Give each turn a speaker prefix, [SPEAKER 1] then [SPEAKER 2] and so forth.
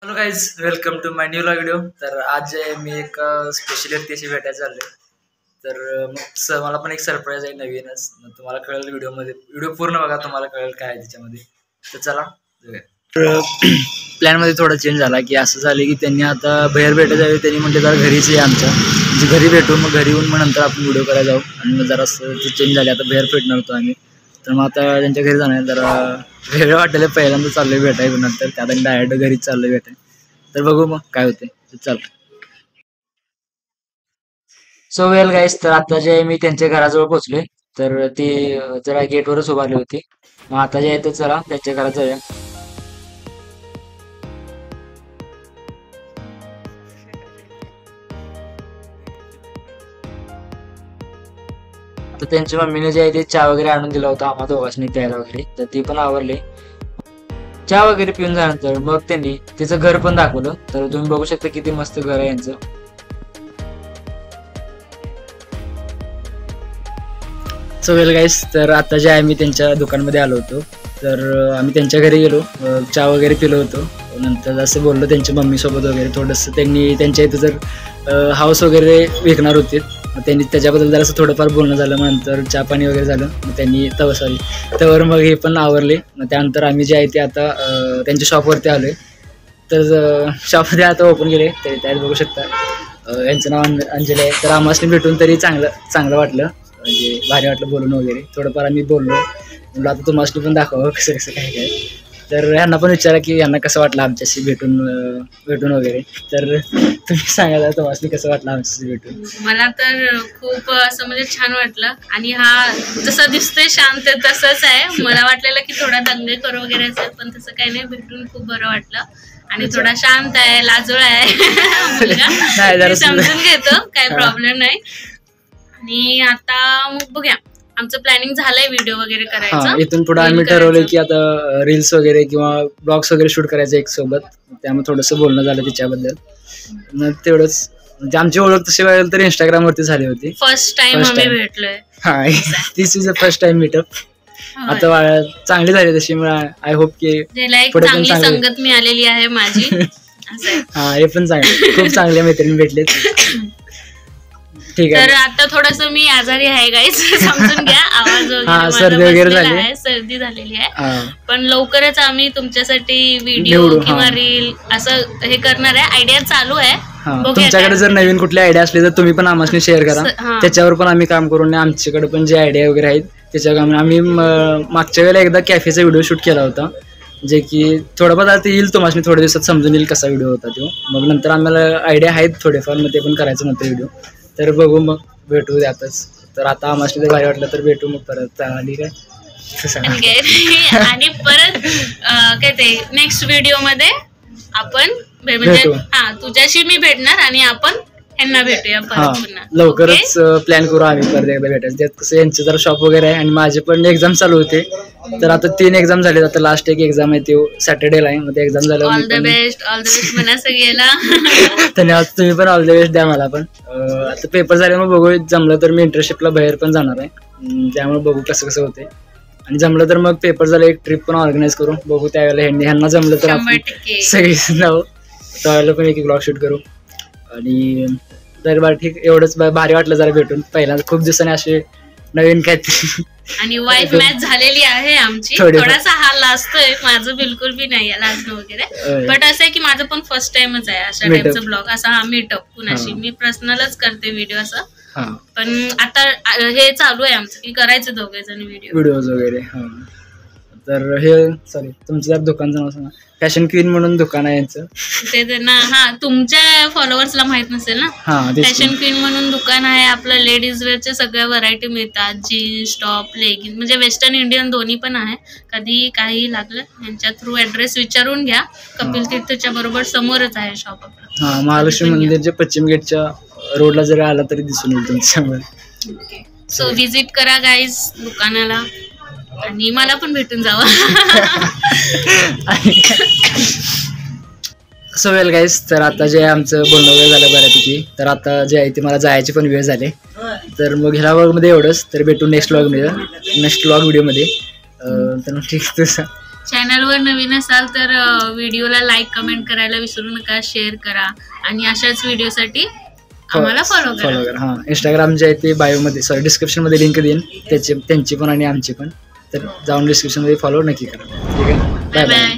[SPEAKER 1] Hello guys, welcome to my new video. तर आज मी एक स्पेशल व्यक्तीशी भेटायला चाललोय. तर मग मला पण एक सरप्राईज आहे नवीनच. मग तुम्हाला कळेल व्हिडिओ पूर्ण बघा, तुम्हाला कळेल काय आहे त्याच्यामध्ये. तर चला प्लॅनमध्ये थोडा चेंज झाला की असं झालं की त्यांनी आता बाहेर भेटायला जावे. त्यांनी म्हटलं जरा घरीच आहे आमच्या, म्हणजे घरी भेटू, मग घरी येऊन मग नंतर आपण व्हिडिओ करायला जाऊ. आणि मग जरा असं ते चेंज झाले, आता बाहेर भेटणार होतो आम्ही. तर मग आता त्यांच्या घरी जाणार. जरा वेगळं वाटलं, पहिल्यांदा चाललोय भेटायला, नंतर त्यात डायरेक्ट घरीच चाललोय भेटाय. तर बघू मग काय होते. चल. सो वेल गाईस, तर आता जे मी त्यांच्या घराजवळ पोहोचलोय. तर ती जरा गेटवरच उभारली होती. मग आता जे आहे ते चला त्यांच्या घरात जाऊया. तर त्यांच्या मम्मीने जे आहे ते चहा वगैरे आणून दिला होता आम्हा दोघांनी प्यायला वगैरे. तर ती पण आवरली. चहा वगैरे पिऊन झाल्यानंतर मग त्यांनी तिचं घर पण दाखवलं. तर तुम्ही बघू शकता किती मस्त घर आहे यांचं. सो वेल गाईस, तर आता जे आहे मी त्यांच्या दुकानमध्ये आलो होतो. तर आम्ही त्यांच्या घरी गेलो, चहा वगैरे पिलो होतो. नंतर असं बोललो त्यांच्या मम्मीसोबत वगैरे थोडंसं. त्यांनी त्यांच्या इथं जर हाऊस वगैरे विकणार होते, मग त्यांनी त्याच्याबद्दल जर असं थोडंफार बोलणं झालं. मग नंतर चहा पाणी वगैरे झालं. मग त्यांनी त्यावर मग हे पण आवरले. मग त्यानंतर आम्ही जे आहे ते आता त्यांच्या शॉपवरती आलो आहे. तर शॉपमध्ये आता ओपन केले. तरी त्यात बघू शकता यांचं नाव अंजली आहे. तर आम्हाला भेटून तरी चांगलं वाटलं, म्हणजे भारी वाटलं बोलून वगैरे. थोडंफार आम्ही बोललो. म्हटलं आता तुम्हाला पण दाखवावं कसं काय काय. तर ह्यांना पण विचारा की यांना कसं वाटलं आमच्याशी भेटून वगैरे. तर तुम्ही सांगायला तुम्हाला कसं वाटलं आमच्याशी भेटून.
[SPEAKER 2] मला तर खूप असं म्हणजे छान वाटलं. आणि हा जसं दिसतोय शांत तसंच आहे. मला वाटलेलं की थोडा दंगेकर वगैरे असेल, पण तसं काही नाही. भेटून खूप बरं वाटलं. आणि थोडा शांत आहे, लाजोळा आहे मुलगा, समजून घेतो, काही प्रॉब्लेम नाही. आणि आता मग बघूया, आमचं प्लॅनिंग झालंय व्हिडिओ वगैरे करायचं.
[SPEAKER 1] इथून पुढे आम्ही ठरवलं की आता रील्स वगैरे किंवा ब्लॉग्स वगैरे शूट करायचं एक सोबत. त्यामुळे थोडंसं बोलणं झालं तिच्याबद्दल. मग तेवढंच, म्हणजे आमची ओळख तशी वेळेला तर इंस्टाग्राम वरती झाली होती.
[SPEAKER 2] फर्स्ट टाइम आम्ही भेटलोय.
[SPEAKER 1] हा, this is the first time meetup. आता चांगली झाली तशी. आय होप की
[SPEAKER 2] पुढे चांगली संगत मिळालेली आहे माझी.
[SPEAKER 1] हा, हे पण चांगले, खूप चांगल्या मैत्रिणी भेटले.
[SPEAKER 2] तर आता थोडस मी आजारी आहे गाईज, समजून घ्या. आवाज
[SPEAKER 1] सर्दी वगैरे झाली
[SPEAKER 2] आहे, सर्दी झालेली आहे. पण लवकरच आम्ही तुमच्यासाठी व्हिडिओ किंवा रील असं हे करणार आहे. आयडिया चालू आहे.
[SPEAKER 1] तुमच्याकडे जर नवीन कुठली आयडिया असली तर तुम्ही पण आम्हाला शेअर करा. त्याच्यावर पण आम्ही काम करून. आमच्याकडे पण जे आयडिया वगैरे आहेत त्याच्यावर आम्ही मागच्या वेळेला एकदा कॅफेचा व्हिडिओ शूट केला होता, जे की थोडंफार आता येईल तुम्हाला थोड्या दिवसात समजून येईल कसा व्हिडिओ होता तो. मग नंतर आम्हाला आयडिया आहेत थोडेफार, मग ते पण करायचं नंतर व्हिडिओ. तर बघू, मग भेटू त्यातच. तर आता आम्हाला जर भारी वाटलं तर भेटू मग परत. आणि काय
[SPEAKER 2] आणि परत काय ते नेक्स्ट व्हिडिओ मध्ये आपण म्हणजे तुझ्याशी मी भेटणार आणि आपण ह्यांना भेटूया परत पुन्हा.
[SPEAKER 1] लवकरच प्लॅन करू आम्ही परत एकदा भेटायचं. त्यात कसं यांचं जरा शॉप वगैरे आहे आणि माझे पण एक्झाम चालू होते. तर आता 3 एक्झाम झाले. आता लास्ट एक एक्झाम आहे ते सॅटर्डेला आहे. मग ते एक्झाम झालं.
[SPEAKER 2] ऑल द बेस्ट म्हणा सगळ्याला.
[SPEAKER 1] धन्यवाद. तुम्ही पण ऑल द बेस्ट द्या मला पण. आता पेपर झाले मग बघू, जमलं तर मी इंटर्नशिपला बाहेर पण जाणार आहे. त्यामुळे बघू कसं होते. आणि जमलं तर मग पेपर झालं एक ट्रिप पण ऑर्गनाईज करू. बघू त्यावेळेला ह्यांना जमलं तर आपण सगळी जाऊ, त्यावेळेला पण एक ब्लॉग शूट करू. आणि तर बरं ठीक, एवढंच. भारी वाटलं जरा भेटून. पहिल्यांदा खूप दिवसांनी असे नवीन काहीतरी.
[SPEAKER 2] आणि वाईफ मॅच झालेली आहे आमची. थोडासा हा लाजतोय, माझं बिलकुल बी नाही लाजणं वगैरे. बट असं आहे की माझं पण फर्स्ट टाइमच आहे अशा टाइपचा ब्लॉग, असा मीटअप कुणाशी. मी पर्सनलच करते व्हिडिओ असं. पण आता हे चालू आहे आमचं की करायचं दोघे जण व्हिडिओज
[SPEAKER 1] वगैरे. तर हे सॉरी, तुमचं दुकानचं नाव सांगा. फॅशन क्वीन म्हणून दुकान आहे यांचं.
[SPEAKER 2] ते त्यांना तुमच्या फॉलोअर्सला माहित नसेल ना. फॅशन क्वीन म्हणून दुकान आहे आपलं. लेडीज वेअरच्या सगळ्या व्हरायटी मिळतात. जीन्स, टॉप, लेगिन्स, म्हणजे वेस्टर्न इंडियन दोन्ही पण आहे. कधी काही लागलं यांच्या थ्रू ऍड्रेस विचारून घ्या. कपिल तीर्थच्या बरोबर समोरच आहे शॉप आपलं.
[SPEAKER 1] महालक्ष्मी मंदिरच्या पश्चिम गेटच्या रोडला जरी आला तरी दिसून येईल तुमच्यावर.
[SPEAKER 2] सो व्हिजिट करा गाईज दुकानाला आणि मला पण भेटून जावा.
[SPEAKER 1] सो वेल गाईज, तर आता जे आमचं बोलणं वगैरे झालं बऱ्यापैकी. तर आता जे आहे ते मला जायची पण वेळ झाली. तर मग ह्या व्लॉगमध्ये एवढंच. तर भेटू नेक्स्ट व्लॉग व्हिडिओमध्ये. तर मग ठीक, तुझं
[SPEAKER 2] चॅनलवर नवीन असाल तर व्हिडिओला लाईक कमेंट करायला विसरू नका, शेअर करा आणि अशाच व्हिडिओसाठी आम्हाला फॉलो करा.
[SPEAKER 1] हां, इंस्टाग्राम जे आहे ते बायोमध्ये सॉरी डिस्क्रिप्शनमध्ये लिंक देईन, त्यांची पण आणि आमची पण. तर जाऊन डिस्क्रिप्शनमध्ये फॉलो नक्की करा. ठीक आहे,
[SPEAKER 2] बाय बाय.